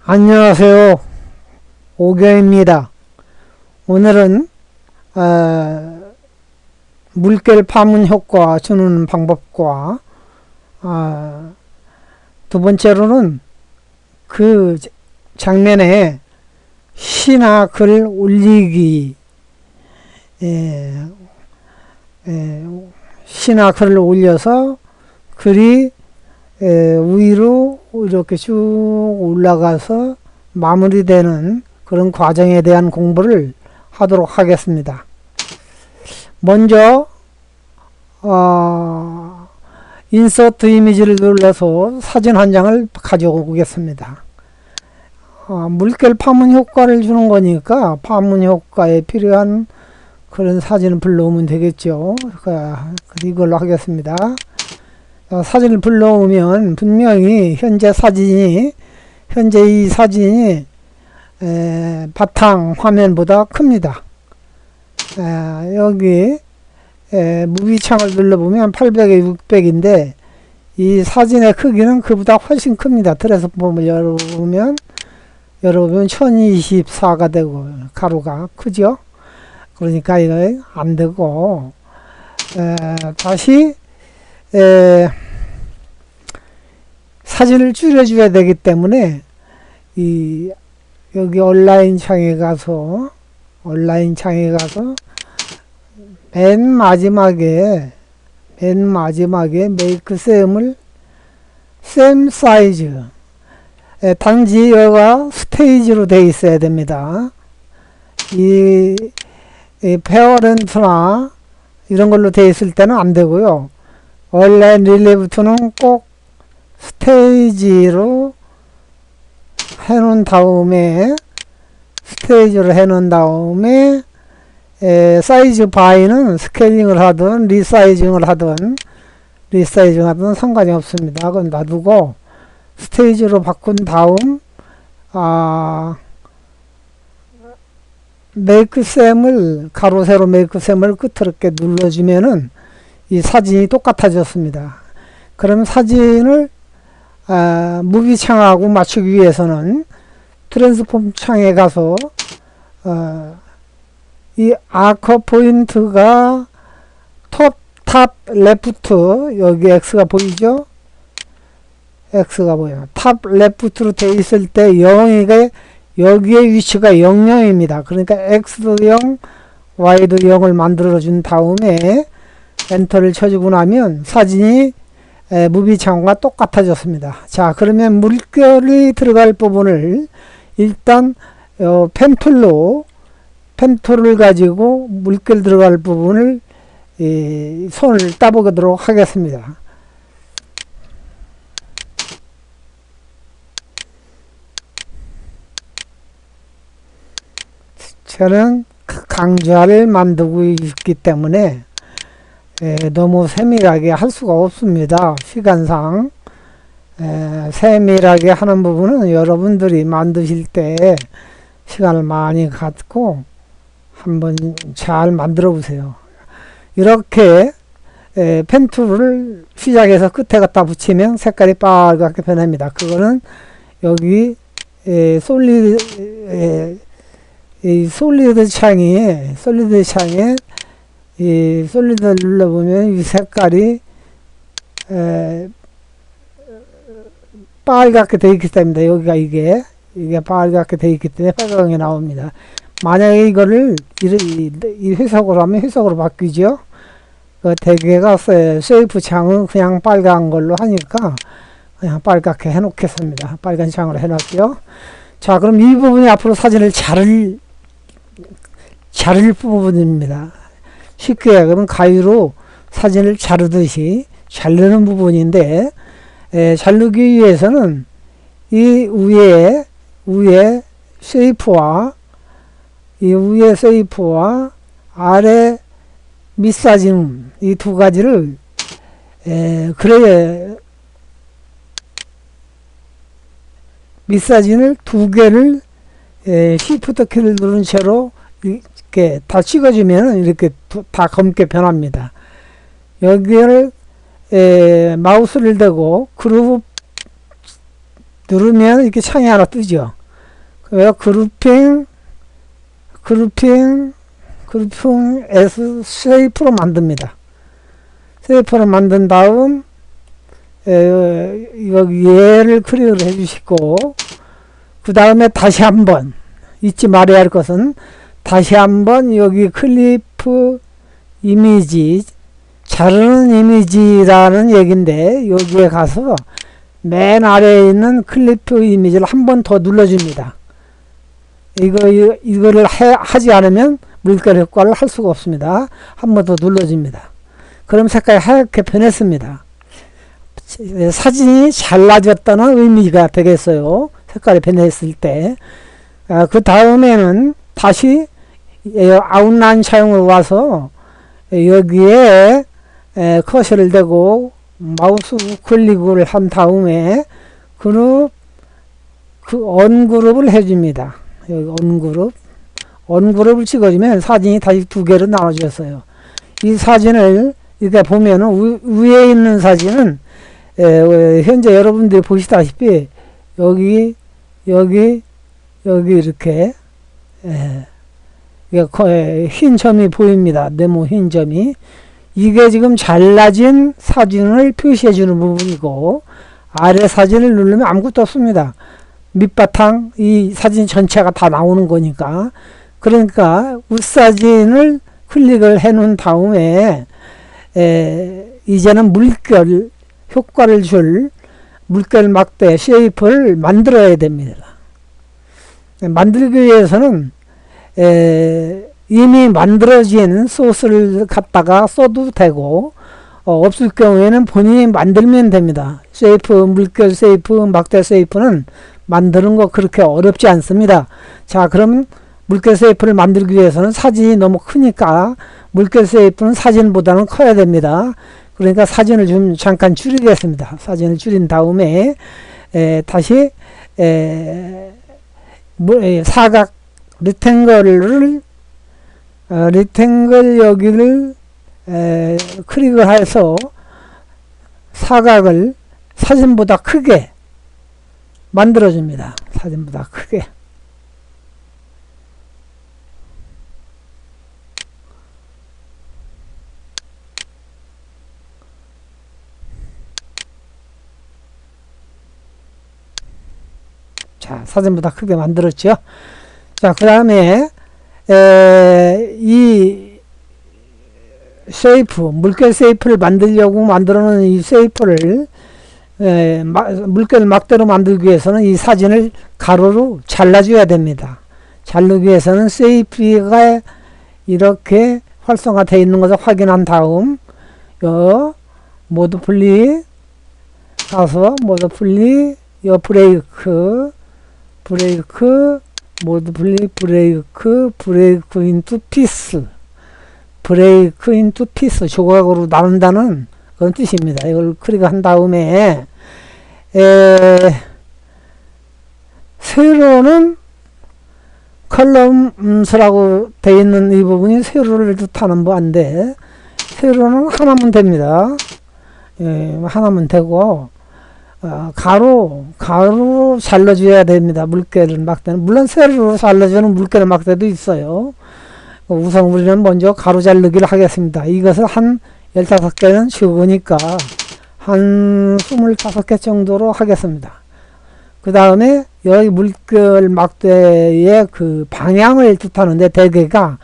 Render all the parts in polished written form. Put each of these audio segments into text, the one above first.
안녕하세요. 오교입니다. 오늘은 물결 파문 효과 주는 방법과 두 번째로는 그 장면에 시나 글 올리기 시나 글을 올려서 글이 위로 이렇게 쭉 올라가서 마무리되는 그런 과정에 대한 공부를 하도록 하겠습니다. 먼저 인서트 이미지를 눌러서 사진 한 장을 가져오겠습니다. 물결 파문 효과를 주는 거니까 파문 효과에 필요한 그런 사진을 불러오면 되겠죠. 이걸로 하겠습니다. 사진을 불러오면 분명히 현재 이 사진이 바탕 화면보다 큽니다. 여기 무비창을 눌러보면 800에 600인데 이 사진의 크기는 그보다 훨씬 큽니다. 틀에서 보면 열어보면 1024가 되고 가로가 크죠. 그러니까 이거 안 되고 다시 사진을 줄여줘야 되기 때문에 여기 온라인 창에 가서 맨 마지막에 메이크 셈을 셈 사이즈 단지 여가 스테이지로 되어 있어야 됩니다. 이 페어런트나 이런 걸로 되어 있을 때는 안 되고요. 온라인 릴리부터는 꼭 스테이지로 해놓은 다음에 사이즈 바이는 스케일링을 하든 리사이징을 하든 상관이 없습니다. 그건 놔두고 스테이지로 바꾼 다음 메이크셈을 가로 세로 메이크셈을 끝으로 이렇게 눌러주면은 이 사진이 똑같아졌습니다. 그럼 사진을 무비 창하고 맞추기 위해서는 트랜스폼 창에 가서 이 아커 포인트가 탑 레프트 여기 X가 보이죠? X가 보여요. 탑 레프트로 되어 있을 때 0이가 여기에 위치가 00입니다. 그러니까 X도 0, Y도 0을 만들어 준 다음에 엔터를 쳐주고 나면 사진이 무비창과 똑같아졌습니다. 자, 그러면 물결이 들어갈 부분을 일단 펜툴을 가지고 물결 들어갈 부분을 손을 따보도록 하겠습니다. 저는 강좌를 만들고 있기 때문에 너무 세밀하게 할 수가 없습니다. 시간상 세밀하게 하는 부분은 여러분들이 만드실 때 시간을 많이 갖고 한번 잘 만들어 보세요. 이렇게 펜툴을 시작해서 끝에 갖다 붙이면 색깔이 빨갛게 변합니다. 그거는 여기 솔리드 창에 이 솔리드를 눌러보면 이 색깔이 빨갛게 되어 있기 때문에 여기가 이게 빨갛게 되어 있기 때문에 빨갛게 나옵니다. 만약에 이거를 이 회색으로 하면 회색으로 바뀌죠. 대개가 쉐이프 창은 그냥 빨간 걸로 하니까 그냥 빨갛게 해놓겠습니다. 빨간 창으로 해놨고요. 자, 그럼 이 부분이 앞으로 사진을 자를 부분입니다. 쉽게 그러면 가위로 사진을 자르듯이 자르는 부분인데 자르기 위해서는 이 위에 쉐이프와 아래 밑사진 이 두 가지를 그래야 밑사진을 두 개를 시프트 키를 누른 채로 이렇게 다 찍어주면 이렇게 다 검게 변합니다. 여기를 마우스를 대고 그룹 누르면 이렇게 창이 하나 뜨죠. 그래서 그룹핑에서 쉐이프로 만듭니다. 쉐이프로 만든 다음 여기 얘를 클릭을 해주시고, 그 다음에 다시 한번 잊지 말아야 할 것은 다시 한번 여기 클리프 이미지, 자르는 이미지라는 얘기인데, 여기에 가서 맨 아래에 있는 클리프 이미지를 한 번 더 눌러줍니다. 이거를 하지 않으면 물결 효과를 할 수가 없습니다. 한 번 더 눌러줍니다. 그럼 색깔이 하얗게 변했습니다. 사진이 잘라졌다는 의미가 되겠어요. 색깔이 변했을 때. 그 다음에는 다시 아웃라인 차용으로 와서 여기에 커서를 대고 마우스 클릭을 한 다음에 언그룹을 해줍니다. 여기 언그룹을 찍어주면 사진이 다시 두 개로 나눠졌어요. 이 사진을 이렇게 보면은 위에 있는 사진은 현재 여러분들이 보시다시피 여기 이렇게 흰 점이 보입니다. 네모 흰 점이. 이게 지금 잘라진 사진을 표시해 주는 부분이고, 아래 사진을 누르면 아무것도 없습니다. 밑바탕 이 사진 전체가 다 나오는 거니까. 그러니까 윗사진을 클릭을 해 놓은 다음에 이제는 물결 효과를 줄 물결 막대 쉐이프를 만들어야 됩니다. 만들기 위해서는 이미 만들어진 소스를 갖다가 써도 되고, 없을 경우에는 본인이 만들면 됩니다. 쉐이프, 물결 쉐이프, 막대 쉐이프는 만드는 거 그렇게 어렵지 않습니다. 자, 그럼 물결 쉐이프를 만들기 위해서는 사진이 너무 크니까 물결 쉐이프는 사진보다는 커야 됩니다. 그러니까 사진을 좀 잠깐 줄이겠습니다. 사진을 줄인 다음에 다시 사각 리탱글 여기를 클릭을 해서 사각을 사진보다 크게 만들어줍니다. 사진보다 크게. 자, 사진보다 크게 만들었죠. 자, 그 다음에 이 쉐이프, 물결 쉐이프를 만들려고 만들어 놓은 이 쉐이프를 물결 막대로 만들기 위해서는 이 사진을 가로로 잘라줘야 됩니다. 자르기 위해서는 쉐이프가 이렇게 활성화되어 있는 것을 확인한 다음 모드 분리 가서 모드 분리 브레이크 모드 분리 브레이크 인투 피스 조각으로 나눈다는 그런 뜻입니다. 이걸 클릭한 다음에 세로는 컬럼스라고 되어 있는 이 부분이 세로를 뜻하는 바인데, 세로는 하나면 됩니다. 하나면 되고, 가로 잘라줘야 됩니다. 물결 막대는. 물론 세로로 잘라주는 물결 막대도 있어요. 우선 우리는 먼저 가로 자르기를 하겠습니다. 이것을 한 15개는 쉬우니까 한 25개 정도로 하겠습니다. 그 다음에 여기 물결 막대의 그 방향을 뜻하는데, 대개가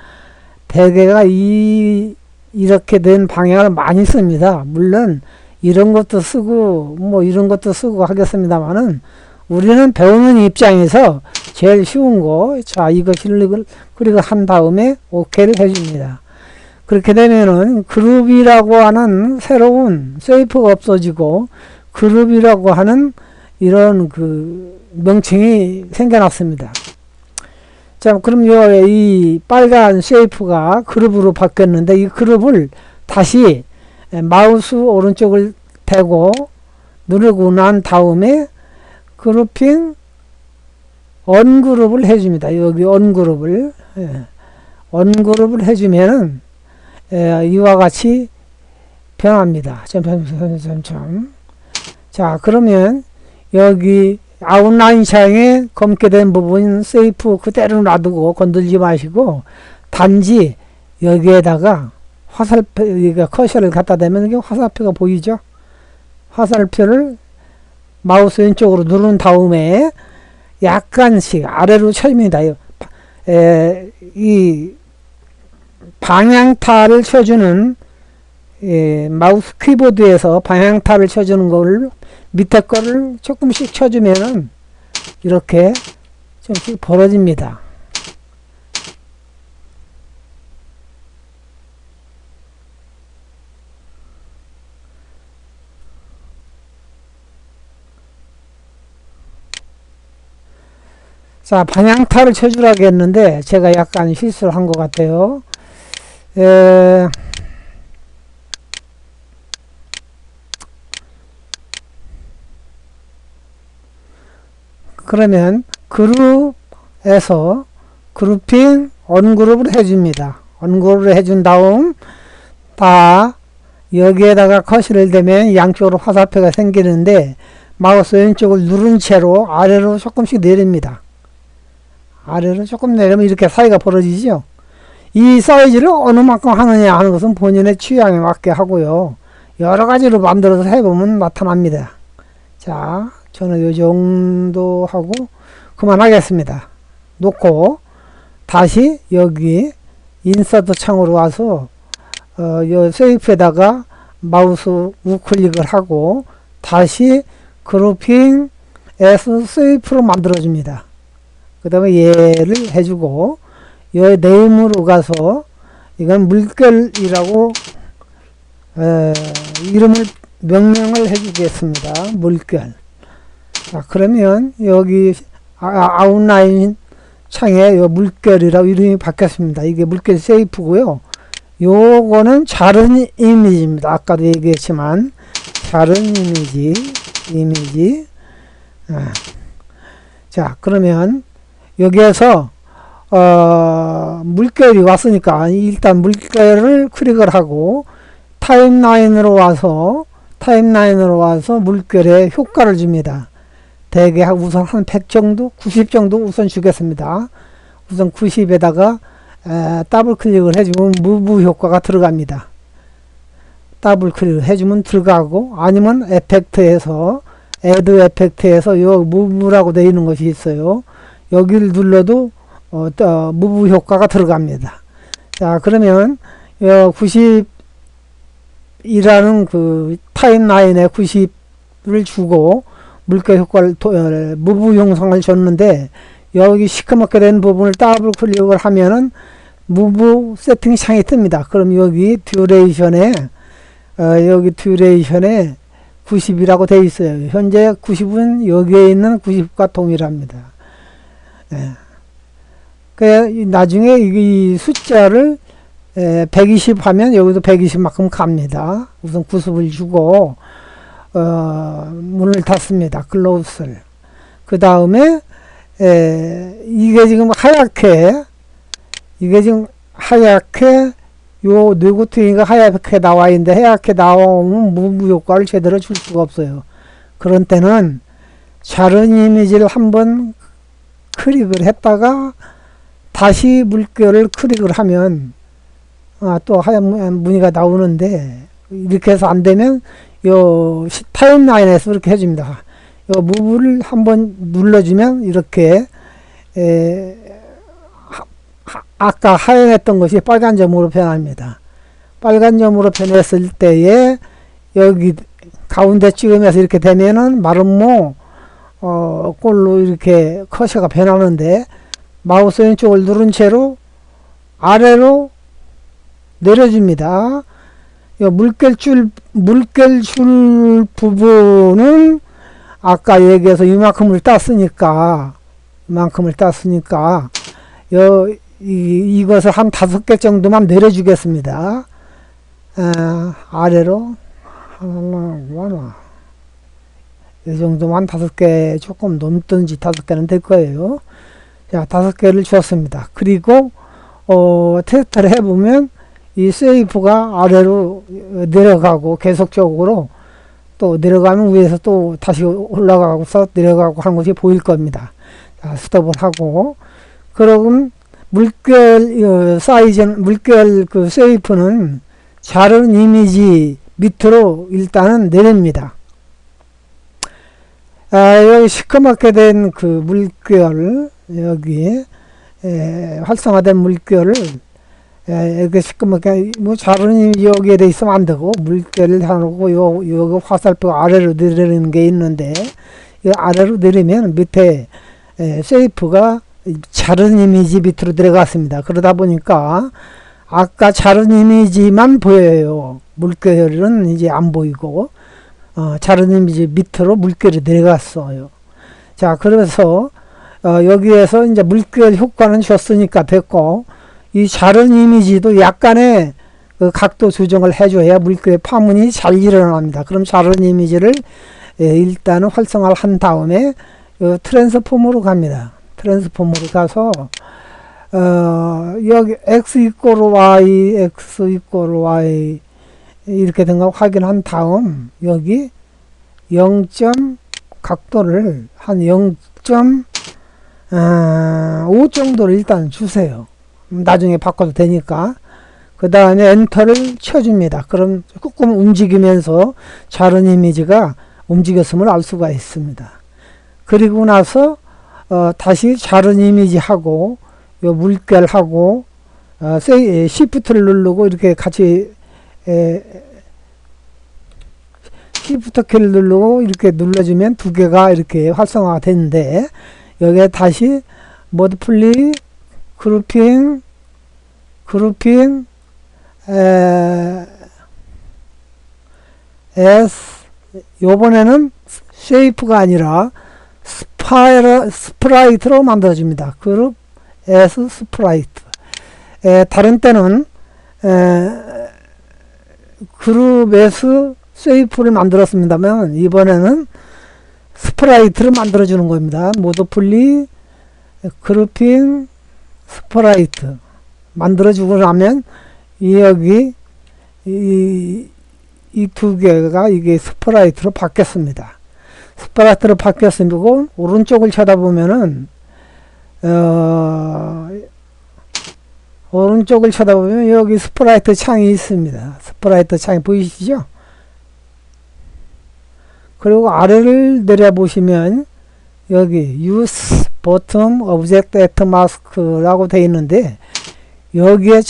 이렇게 된 방향을 많이 씁니다. 물론 이런 것도 쓰고 이런 것도 쓰고 하겠습니다만은, 우리는 배우는 입장에서 제일 쉬운 거, 자, 이거 클릭을 한 다음에 OK를 해줍니다. 그렇게 되면은 그룹이라고 하는 새로운 쉐이프가 없어지고 그룹이라고 하는 이런 그 명칭이 생겨났습니다. 자, 그럼 이 빨간 쉐이프가 그룹으로 바뀌었는데, 이 그룹을 다시 마우스 오른쪽을 대고 누르고 난 다음에 그룹핑 언그룹을 해줍니다. 여기 언그룹을 해주면은 이와 같이 변합니다. 점점. 자, 그러면 여기 아웃라인 창에 검게 된 부분 세이프 그대로 놔두고 건들지 마시고 단지 여기에다가 화살표, 커셔를 갖다 대면 이게 화살표가 보이죠? 화살표를 마우스 왼쪽으로 누른 다음에 약간씩 아래로 쳐줍니다. 이 방향타를 쳐주는 마우스 키보드에서 방향타를 쳐주는 거를 밑에 거를 조금씩 쳐주면은 이렇게 좀씩 벌어집니다. 자, 방향타를 쳐주라고 했는데 제가 약간 실수를 한 것 같아요. 그러면 그룹에서 그룹핑 언그룹을 해줍니다. 언그룹을 해준 다음 다 여기에다가 커시를 대면 양쪽으로 화살표가 생기는데 마우스 왼쪽을 누른 채로 아래로 조금씩 내립니다. 아래로 조금 내리면 이렇게 사이가 벌어지죠. 이 사이즈를 어느 만큼 하느냐 하는 것은 본인의 취향에 맞게 하고요. 여러 가지로 만들어서 해보면 나타납니다. 자, 저는 요 정도 하고 그만하겠습니다. 놓고 다시 여기 인서트 창으로 와서 요 세이프에다가 마우스 우클릭을 하고 다시 그룹핑에서 세이프로 만들어 줍니다. 그 다음에 얘를 해주고 요 네임으로 가서 이건 물결이라고 이름을 명명을 해주겠습니다. 물결. 자, 그러면 여기 아웃라인 창에 요 물결이라고 이름이 바뀌었습니다. 이게 물결 세이프고요. 요거는 자른 이미지입니다. 아까도 얘기했지만 자른 이미지. 자, 그러면 여기에서 물결이 왔으니까 일단 물결을 클릭을 하고 타임라인으로 와서 물결에 효과를 줍니다. 대개 우선 한 100 정도, 90 정도 우선 주겠습니다. 우선 90에다가 더블 클릭을 해주면 무브 효과가 들어갑니다. 더블 클릭을 해주면 들어가고 아니면 에펙트에서 애드 에펙트에서 요 무브라고 되어 있는 것이 있어요. 여기를 눌러도 무브 효과가 들어갑니다. 자, 그러면 90이라는 그 타임라인에 90을 주고 물결 효과를 무브 형성을 줬는데 여기 시커멓게 된 부분을 더블 클릭을 하면은 무브 세팅 창이 뜹니다. 그럼 여기 듀레이션에 90이라고 되어 있어요. 현재 90은 여기에 있는 90과 동일합니다. 나중에 이 숫자를 120 하면 여기도 120만큼 갑니다. 우선 90을 주고 문을 닫습니다. 클로즈를. 그 다음에 이게 지금 하얗게 요 뇌구퉁이가 하얗게 나와 있는데 하얗게 나오면 무브 효과를 제대로 줄 수가 없어요. 그런 때는 자른 이미지를 한번 클릭을 했다가 다시 물결을 클릭을 하면 또 하얀 무늬가 나오는데 이렇게 해서 안 되면 요 타임라인에서 이렇게 해줍니다. 요 무브를 한번 눌러주면 이렇게 아까 하얀했던 것이 빨간 점으로 변합니다. 빨간 점으로 변했을 때에 여기 가운데 찍으면서 이렇게 되면은 마름모 꼴로 이렇게 커서가 변하는데 마우스 왼쪽을 누른 채로 아래로 내려줍니다. 이 물결줄 부분은 아까 얘기해서 이만큼을 땄으니까 이것을 한 5개 정도만 내려주겠습니다. 아래로 하나 이 정도만 5개 조금 넘든지 5개는 될 거예요. 자, 5개를 주었습니다. 그리고 테스트를 해보면 이 세이프가 아래로 내려가고 계속적으로 또 내려가면 위에서 또 다시 올라가고서 내려가고 하는 것이 보일 겁니다. 자, 스톱을 하고, 그러면 물결 물결 그 쉐이프는 자른 이미지 밑으로 일단은 내립니다. 여기 시커멓게 된 그 물결, 여기 활성화된 물결을 이렇게 시커멓게 자른 이미지 여기에 돼 있으면 안 되고, 물결을 해놓고 요 화살표 아래로 내리는 게 있는데, 이 아래로 내리면 밑에 쉐이프가 자른 이미지 밑으로 들어갔습니다. 그러다 보니까 아까 자른 이미지만 보여요. 물결은 이제 안 보이고, 자른 이미지 밑으로 물결이 내려갔어요. 자, 그래서 여기에서 이제 물결 효과는 줬으니까 됐고, 이 자른 이미지도 약간의 그 각도 조정을 해줘야 물결의 파문이 잘 일어납니다. 그럼 자른 이미지를 일단은 활성화를 한 다음에 트랜스폼으로 갑니다. 트랜스폼으로 가서 여기 x 이꼬르 y, x 이꼬르 y 이렇게 된 거 확인한 다음 여기 0점 각도를 한 0.5 정도를 일단 주세요. 나중에 바꿔도 되니까. 그 다음에 엔터를 쳐줍니다. 그럼 조금 움직이면서 자른 이미지가 움직였음을 알 수가 있습니다. 그리고 나서 다시 자른 이미지하고 요 물결하고 시프트를 누르고 이렇게 같이 시프트 키를 누르고 이렇게 눌러주면 두 개가 이렇게 활성화가 되는데, 여기에 다시 모드플리 그룹핑 S, 요번에는 쉐이프가 아니라 스프라이트로 만들어줍니다. 그룹 S 스프라이트. 다른 때는 그룹 S 쉐이프를 만들었습니다만, 이번에는 스프라이트를 만들어주는 겁니다. 모드플리 그룹핑 스프라이트 만들어주고 나면 여기 이 두 개가 이게 스프라이트로 바뀌었습니다. 스프라이트로 바뀌었으면 오른쪽을 쳐다보면은 오른쪽을 쳐다보면 여기 스프라이트 창이 있습니다. 스프라이트 창이 보이시죠? 그리고 아래를 내려보시면 여기 Use Bottom Object at Mask라고 되어 있는데, 여기에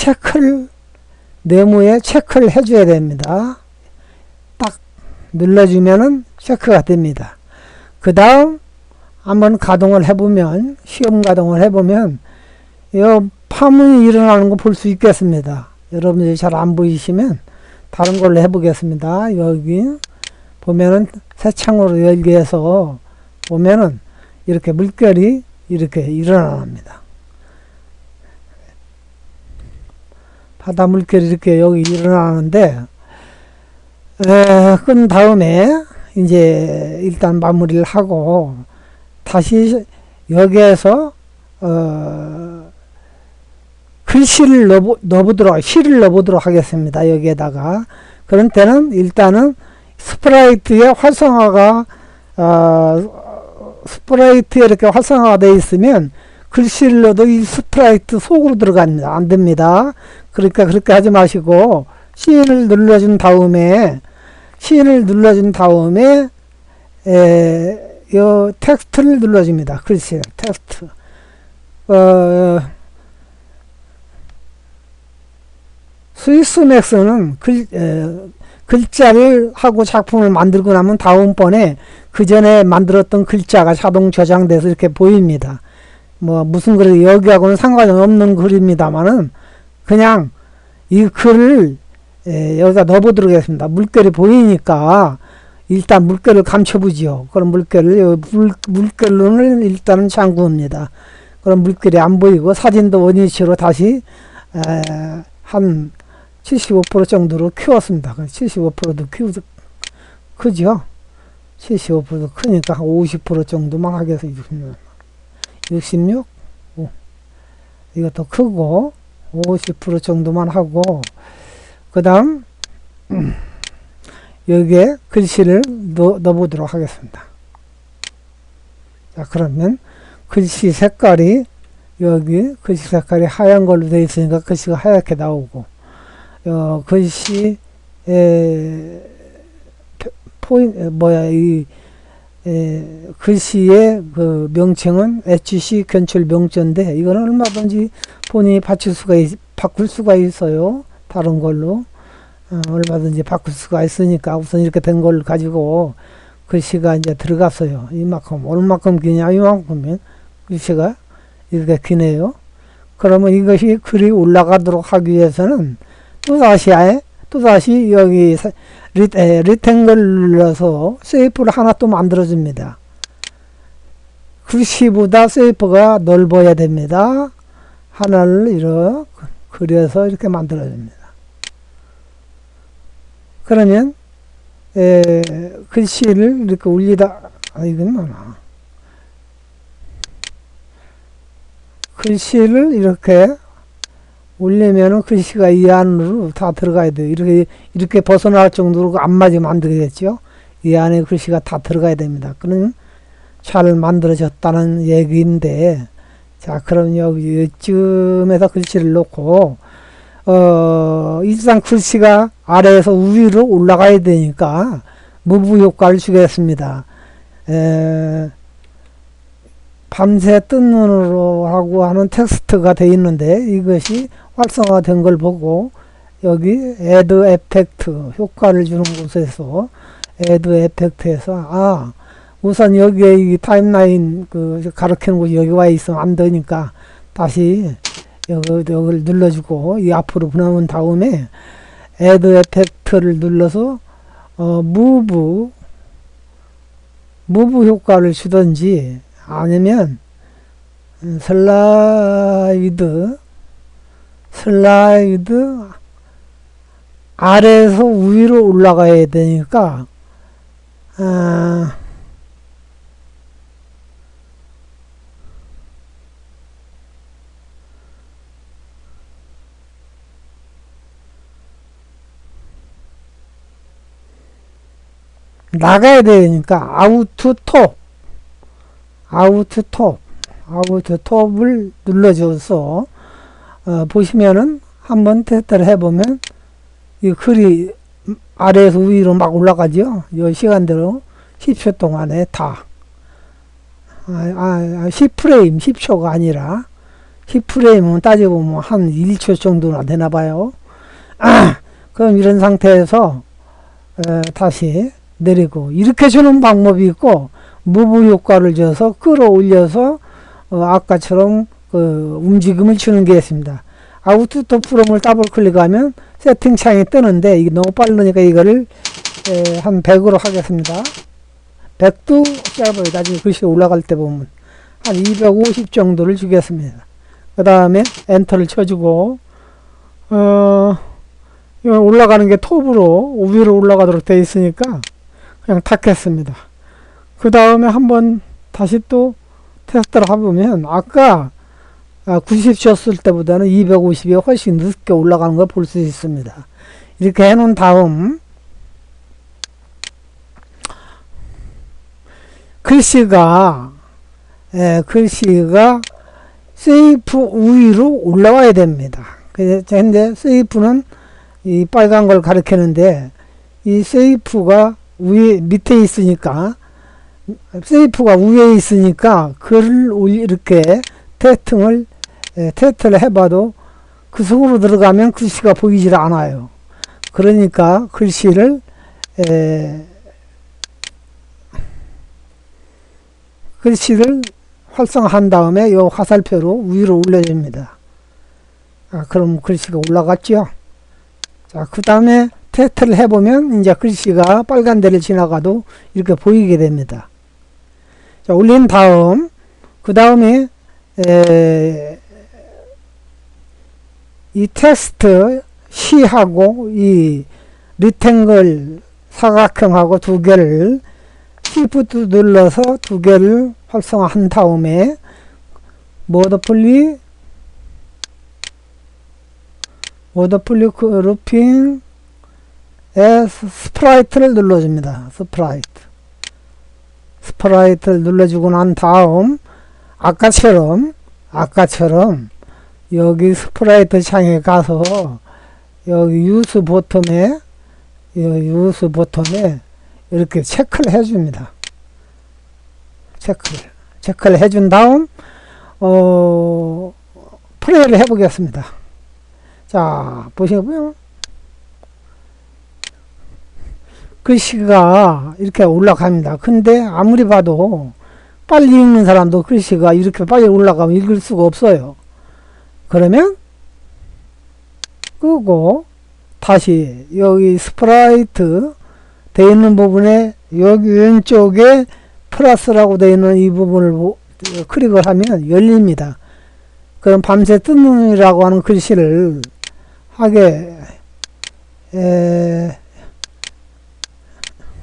네모에 체크를 해줘야 됩니다. 딱 눌러주면은 체크가 됩니다. 그 다음 한번 가동을 해보면, 시험 가동을 해보면 이 파문이 일어나는 거 볼 수 있겠습니다. 여러분들이 잘 안 보이시면 다른 걸로 해보겠습니다. 여기 보면은 새 창으로 열게 해서 보면은 이렇게 물결이 이렇게 일어납니다. 바다 물결이 이렇게 여기 일어나는데, 끈 다음에 이제 일단 마무리를 하고 다시 여기에서 글씨를 실을 넣어보도록 하겠습니다. 여기에다가. 그런 때는 일단은 스프라이트의 활성화가 스프라이트에 이렇게 활성화가 되어 있으면 글씨를 넣어도 이 스프라이트 속으로 들어갑니다. 안 됩니다. 그러니까 그렇게 하지 마시고 C를 눌러준 다음에 요 텍스트를 눌러줍니다. 글씨 텍스트. 스위스맥스는 글자를 하고 작품을 만들고 나면 다음번에 그 전에 만들었던 글자가 자동 저장돼서 이렇게 보입니다. 뭐 무슨 글이 여기하고는 상관이 없는 글입니다만은 그냥 이 글을 여기다 넣어보도록 하겠습니다. 물결이 보이니까 일단 물결을 감춰보지요. 그럼 물결론을 일단은 잠굽니다. 그럼 물결이 안 보이고 사진도 원위치로 다시 한 75% 정도로 키웠습니다. 75%도 크죠? 75%도 크니까 한 50% 정도만 하겠습니다. 66? 이것도 크고 50% 정도만 하고, 그 다음 여기에 글씨를 넣어보도록 하겠습니다. 자, 그러면 글씨 색깔이 여기 글씨 색깔이 하얀 걸로 되어 있으니까 글씨가 하얗게 나오고, 글씨 글씨의 그 명칭은 HC 견출 명조인데, 이거는 얼마든지 본인이 바꿀 수가 있어요. 다른 걸로 얼마든지 바꿀 수가 있으니까 우선 이렇게 된 걸 가지고 글씨가 이제 들어갔어요. 이만큼 얼마큼 기냐, 이만큼면 글씨가 이렇게 기네요. 그러면 이것이 글이 올라가도록 하기 위해서는 또다시 여기 리탱글 눌러서 쉐이프를 하나 또 만들어줍니다. 글씨보다 쉐이프가 넓어야 됩니다. 하나를 이렇게 그려서 이렇게 만들어줍니다. 그러면 글씨를 이렇게 올리다, 이건 뭐나, 글씨를 이렇게 올리면은 글씨가 이 안으로 다 들어가야 돼요. 이렇게 벗어날 정도로 안 맞으면 안 되겠죠. 이 안에 글씨가 다 들어가야 됩니다. 그럼 잘 만들어졌다는 얘기인데, 자, 그럼 여기 이쯤에다 글씨를 놓고, 일단 글씨가 아래에서 위로 올라가야 되니까 무브 효과를 주겠습니다. 밤새 뜬 눈으로 하고 하는 텍스트가 되어 있는데, 이것이 활성화된 걸 보고 여기 애드 에펙트 효과를 주는 곳에서 애드 에펙트에서 우선 여기에 이 타임라인 가르치는 곳이 여기 와 있으면 안 되니까 다시 여기를 눌러주고 이 앞으로 보내온 다음에 애드 에펙트를 눌러서 무브 효과를 주든지 아니면 슬라이드 아래에서 위로 올라가야 되니까 나가야 되니까 아우트 톱을 눌러줘서 보시면은 한번 테스트를 해보면 이 글이 아래에서 위로 막 올라가죠. 이 시간대로 10초 동안에 다 10프레임 10초가 아니라 10프레임은 따져보면 한 1초 정도나 되나봐요. 그럼 이런 상태에서 다시 내리고 이렇게 주는 방법이 있고, 무브 효과를 줘서 끌어올려서 아까처럼 움직임을 주는 게 있습니다. 아우트톱 프롬을 더블 클릭하면 세팅창이 뜨는데 이게 너무 빠르니까 이거를 한 100으로 하겠습니다. 100도 짧아요. 나중에 글씨가 올라갈 때 보면 한 250 정도를 주겠습니다. 그 다음에 엔터를 쳐주고 이거 올라가는 게 톱으로 위로 올라가도록 되어 있으니까 그냥 탁했습니다. 그 다음에 한번 다시 또 테스트를 해보면 아까 90 줬을 때보다는 250이 훨씬 늦게 올라가는 걸 볼 수 있습니다. 이렇게 해놓은 다음 글씨가 세이프 위로 올라와야 됩니다. 근데 세이프는 이 빨간 걸 가리키는데 이 세이프가 밑에 있으니까, 세이프가 위에 있으니까 글을 이렇게 테스트를 해봐도 그 속으로 들어가면 글씨가 보이질 않아요. 그러니까 글씨를 활성화한 다음에 이 화살표로 위로 올려줍니다. 그럼 글씨가 올라갔죠. 자, 그 다음에 테스트를 해보면 이제 글씨가 빨간 데를 지나가도 이렇게 보이게 됩니다. 자, 올린 다음 그 다음에 이 텍스트 C하고 이 리탱글 사각형하고 두 개를 Shift 눌러서 두 개를 활성화한 다음에 워더플리 그룹핑 스프라이트를 눌러줍니다. 스프라이트를 눌러주고 난 다음 아까처럼 여기 스프라이트 창에 가서 여기 유스 버튼에 이렇게 체크를 해줍니다. 체크를 해준 다음 플레이를 해보겠습니다. 자, 보시고요. 글씨가 이렇게 올라갑니다. 근데 아무리 봐도 빨리 읽는 사람도 글씨가 이렇게 빨리 올라가면 읽을 수가 없어요. 그러면 끄고 다시 여기 스프라이트 되어 있는 부분에 여기 왼쪽에 플러스라고 되어 있는 이 부분을 클릭을 하면 열립니다. 그럼 밤새 뜨는이라고 하는 글씨를 하게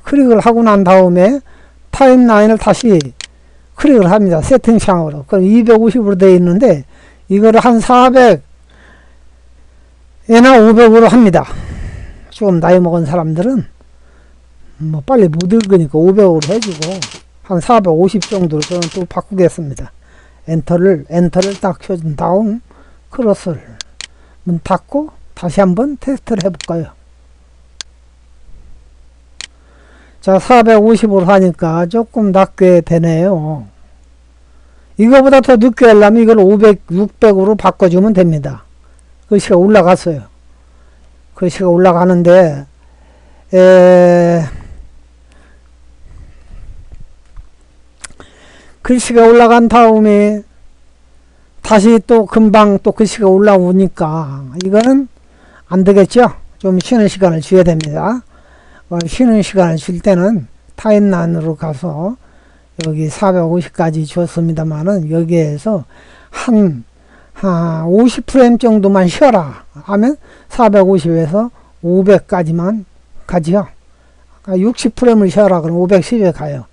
클릭을 하고 난 다음에 타임라인을 다시 클릭을 합니다. 세팅창으로. 그럼 250으로 되어 있는데 이거를 한 400에나 500으로 합니다. 좀 나이 먹은 사람들은 뭐 빨리 못 읽으니까 500으로 해주고 한 450 정도로 저는 또 바꾸겠습니다. 엔터를 딱 쳐준 다음 크로스를 문 닫고 다시 한번 테스트를 해볼까요? 자, 450으로 하니까 조금 낮게 되네요. 이거보다 더 늦게 하려면 이걸 500, 600으로 바꿔주면 됩니다. 글씨가 올라갔어요. 글씨가 올라가는데, 글씨가 올라간 다음에 다시 또 금방 또 글씨가 올라오니까 이거는 안 되겠죠? 좀 쉬는 시간을 줘야 됩니다. 쉬는 시간을 줄 때는 타임라인으로 가서 여기 450까지 줬습니다만은 여기에서 한 50프레임 정도만 쉬어라 하면 450에서 500까지만 가지요. 60프레임을 쉬어라 그러면 510에 가요.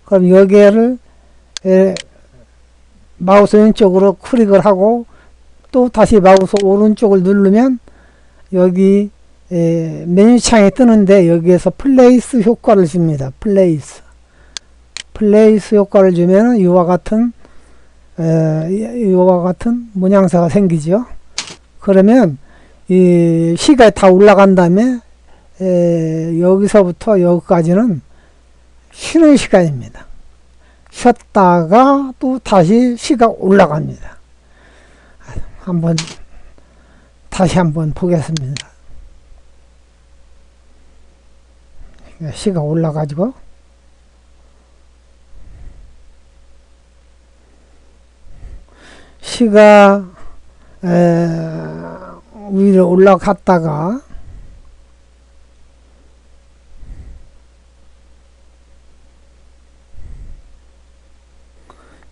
그럼 여기를 마우스 왼쪽으로 클릭을 하고 또 다시 마우스 오른쪽을 누르면 여기 메뉴창에 뜨는데 여기에서 플레이스 효과를 줍니다. 플레이스 효과를 주면 이와 같은 모양새가 생기죠. 그러면 이 시가 다 올라간 다음에 여기서부터 여기까지는 쉬는 시간입니다. 쉬었다가 또 다시 시가 올라갑니다. 다시 한번 보겠습니다. 시가 올라가지고 시가 위로 올라갔다가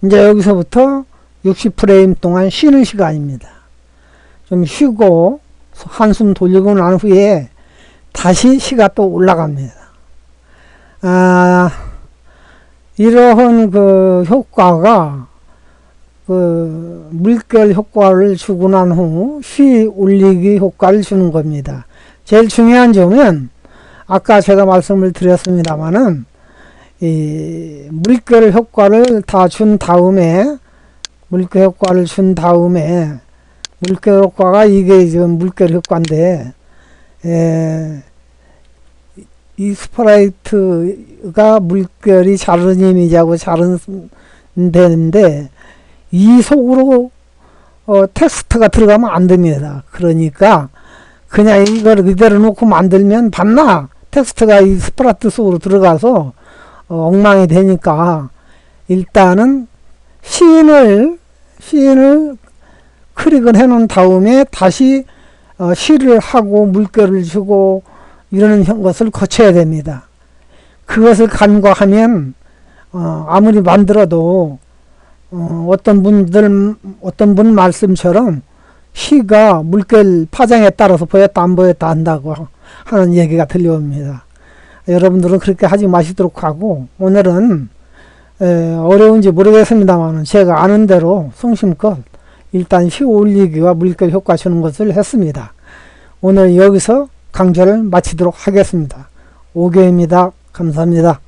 이제 여기서부터 60프레임 동안 쉬는 시간입니다. 좀 쉬고 한숨 돌리고 난 후에 다시 시가 또 올라갑니다. 이러한 그 효과가 그 물결 효과를 주고 난 후 쉬 올리기 효과를 주는 겁니다. 제일 중요한 점은 아까 제가 말씀을 드렸습니다마는 이 물결 효과를 다 준 다음에 물결 효과가 이게 지금 물결 효과인데 이 스프라이트가 물결이 자른 이미지하고 자른 되는데 이 속으로 텍스트가 들어가면 안 됩니다. 그러니까 그냥 이걸 그대로 놓고 만들면 봤나 텍스트가 이 스프라이트 속으로 들어가서 엉망이 되니까 일단은 시인을 클릭을 해 놓은 다음에 다시 시를 하고 물결을 주고 이러는 것을 거쳐야 됩니다. 그것을 간과하면 아무리 만들어도 어떤 분 말씀처럼 시가 물결 파장에 따라서 보였다 안 보였다 한다고 하는 얘기가 들려옵니다. 여러분들은 그렇게 하지 마시도록 하고 오늘은 어려운지 모르겠습니다만 제가 아는 대로 성심껏 일단 시 올리기와 물결 효과 주는 것을 했습니다. 오늘 여기서 강좌를 마치도록 하겠습니다. 5개입니다. 감사합니다.